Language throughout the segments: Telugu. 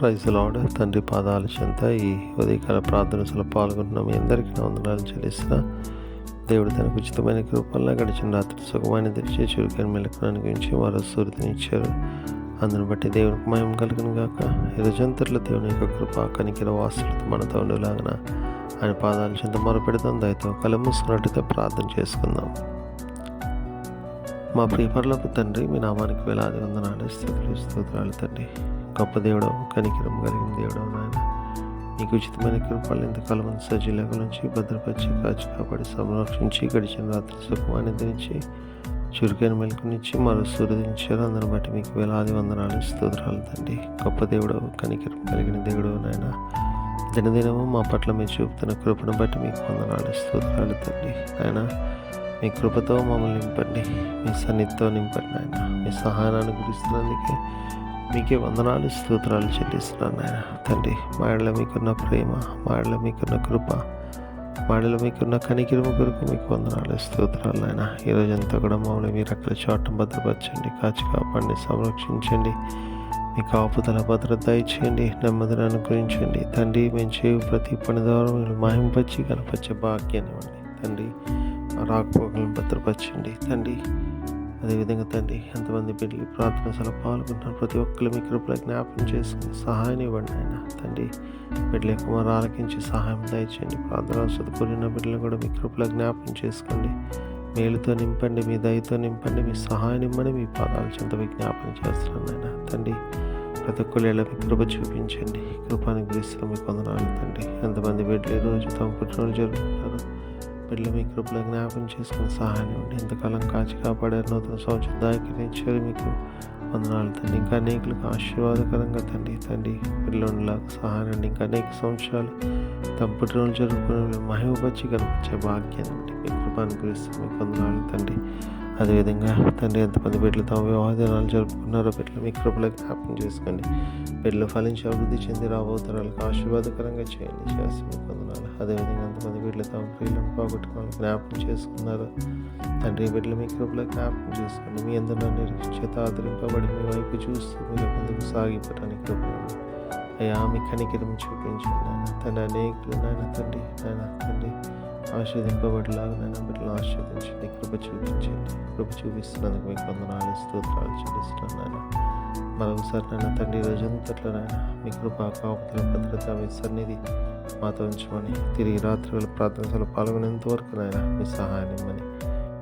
Praise lord. తండ్రి పాదాల చెంత ఈ ఉదయకాల ప్రార్థనలో పాల్గొంటున్న మీ అందరికీ నా వందనాలు చెల్లిస్తున్నా. దేవుడు తనకు ఉచితమైన కృపల్లో గడిచిన రాత్రి సుఖమైన తెరిచే చురుకైన మెలకును అనుగ్రహించి వారు సూర్యునిచ్చారు. అందును బట్టి దేవునికి మహిమ కలుగును గాక. ఈ రోజంతట్లో దేవుని యొక్క కృప కనికిర వాసులతో మనతో ఉండేలాగన ఆయన పాదాల చెంత మొరపెడతాం. దయతో కళ్ళు మూసుకున్నట్టుగా ప్రార్థన చేసుకుందాం. మా ప్రియపరలోకి తండ్రి, మీ నామానికి వేలాది వందనాలు, స్తుతులు, స్తోత్రాలు తండ్రి. గొప్ప దేవుడు, కనికరం కలిగిన దేవుడు నాయన, నీకు ఉచితమైన కృపలు ఇంతకాలం సజీలకుల నుంచి భద్రపరిచి కాచి కాపాడి సంరక్షించి గడిచిన రాత్రి సుఖమాన్ని దించి చురుకైన మెలకునిచ్చి మరో సూర్యుదించారు. అందరిని బట్టి మీకు వేలాది వందనాలు, స్తోత్రాలు తండ్రి. గొప్ప దేవుడు, కనికరం కలిగిన దేవుడు నాయన, దినదినము మా పట్ల మీరు చూపుతున్న కృపను బట్టి మీకు వందనాలు, స్తోత్రాలు తండ్రి. ఆయన మీ కృపతో మమ్మల్ని నింపండి, మీ సన్నిధితో నింపండి నాయన. మీ సహాయాన్ని గురిస్తున్నందుకే మీకే వందనాలు, స్తోత్రాలు చెల్లిస్తున్నాను నాయన. తండ్రి, మా ఎడల మీకున్న ప్రేమ, మా ఎడల మీకున్న కృప, మా ఎడల మీకున్న కనికిరము కొరకు మీకు వందనాలు, స్తోత్రాలు నాయన. ఈరోజంతా కూడా మమ్మల్ని మీరు అక్కడ చోటం భద్రపరచండి, కాచి కాపాడిని, సంరక్షించండి. మీ కాపుదల భద్రత ఇచ్చేయండి, నెమ్మదిని అనుగ్రహించండి తండ్రి. మేము చేయు ప్రతి పని ద్వారా మీరు మహింపచ్చి కనపరిచే భాగ్యాన్ని ఇవ్వండి తండ్రి. రాకపోకలను భద్రపరచండి తండ్రి. అదేవిధంగా తండ్రి, ఎంతమంది బిడ్డలు ప్రార్థన పాల్గొంటున్నారు, ప్రతి ఒక్కరు మీ కృపలో జ్ఞాపకం చేసుకుని సహాయాన్ని ఇవ్వండి ఆయన తండ్రి. బిడ్డల యొక్క మరి ఆలకించి సహాయం దయచేయండి. ప్రార్థన కూడిన బిడ్డలు కూడా మీ కృపలో జ్ఞాపకం చేసుకోండి. మేలుతో నింపండి, మీ దయతో నింపండి, మీ సహాయం ఇమ్మని మీ పాదాల చెంత విజ్ఞాపన చేస్తున్నాను ఆయన తండ్రి. ప్రతి ఒక్కళ్ళు మీ కృప చూపించండి. కృపానికి గురిస్తూ మీకు వందనాలు తండ్రి. ఎంతమంది బిడ్డలు ఈరోజు తమ పుట్టినరోజు జరుపుకుంటారు, బిడ్డలు మీ కృపలో జ్ఞాపకం చేసుకుని సహాయం ఉండి ఎంతకాలం కాచి కాపాడారు, నూతన సంవత్సరం దాకినిచ్చారు, మీకు వందనాలు తండ్రి. ఇంకా అనేకులకు ఆశీర్వాదకరంగా తండ్రి పిల్లలాగా సహాయం ఉండి ఇంకా అనేక సంవత్సరాలు తమ పుట్టినరోజు జరుపుకునే మహిమపచ్చి కనిపించే భాగ్యాన్ని ఉండి మీ కృపాను గురిస్తూ మీకు వందనాలు తండ్రి. అదేవిధంగా తండ్రి, ఎంతమంది బిడ్డలు తమ వివాహ దినాలు జరుపుకున్నారో బిడ్డలు మీ కృపలో జ్ఞాపకం చేసుకోండి. బిడ్డలు ఫలించి అభివృద్ధి చెంది రాబోతరాలకు ఆశీర్వాదకరంగా చేయండి, చేసి మీకు వందనాలు. అదేవిధంగా ఎంతమంది బిడ్డలు తమ ప్రియులను పోగొట్టుకోవాలి జ్ఞాపకం చేసుకున్నారు తండ్రి. బిడ్డలు మీ కృపలో జ్ఞాపకం చేసుకోండి. మీ అందరూ నిరీక్షిత ఆదరింపబడి మీ వైపు చూస్తూ మీరు ముందుకు సాగిపోవడానికి కృపండి అయ్యా. మీ కనికిరం చూపించండి నాయన తండ్రి. అనేకులు నాయన తండ్రి ఆశీర్వదింపబడిలాగా నాయన బిడ్డలు ఆశీర్వదించండి, కృప చూపించండి. కృప చూపిస్తున్నందుకు మీకు వందనాలు, స్తోత్రాలు చెల్లిస్తున్నాను నాయన. మరొకసారి నాయన తండ్రి, రోజంతట్లో నాయన మీ కృప కాపుదల భద్రత మీ సన్నిధి మాతో ఉంచమని, తిరిగి రాత్రి వేళ ప్రార్థనలో పాల్గొనేంత వరకు నాయన మీ సహాయాన్ని ఇమ్మని,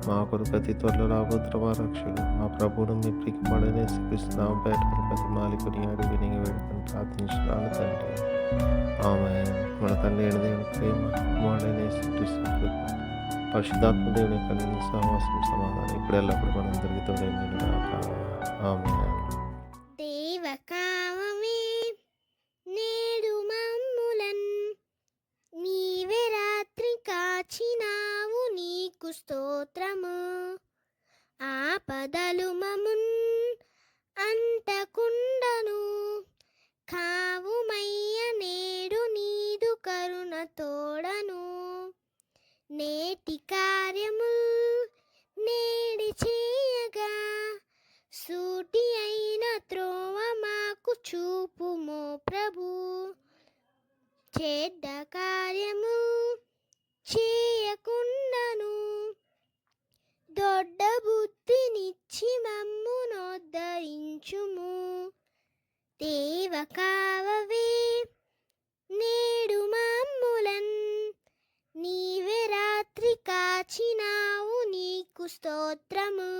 మా కొరకు అతి త్వరలో రాబోతున్న మా రక్షకుడు మా ప్రభువును మీ ప్రికి పడనే శ్రీకృష్ణ బయట ప్రతి మాలికుని అడుగు వినిగి వేడుకొని ప్రార్థించున్నాను తండ్రి. ఆమేన్. మన తండ్రి అయిన దేవుని ప్రేమ, కుమారుడైన యేసుక్రీస్తు కృప, పరిశుద్ధాత్మ దేవుని యొక్క సహవాసం సమాధానం ఇప్పుడు ఎల్లప్పుడు మనందరికీ తోడైండును గాక. ఆమేన్. నేడు మమ్ములన్ నీవే రాత్రి కాచినావు, నీకు స్తోత్రము. ఆపదలు మమున్ అంతకుండను కావుమయ్య, నేడు నీదు కరుణ తోడను. నేటి కార్యము నేడి చేయగా, సూటి అయిన త్రోవ మాకు చూపుమో ప్రభు. చెడ్డ కార్యము చేయకుండాను దొడ్డ బుద్ధినిచ్చి మమ్ము నోద్ధరించుము. దేవ కావవే నేడు మమ్ములన్ నీవే రాత్రి కాచినావు, నీకు స్తోత్రము.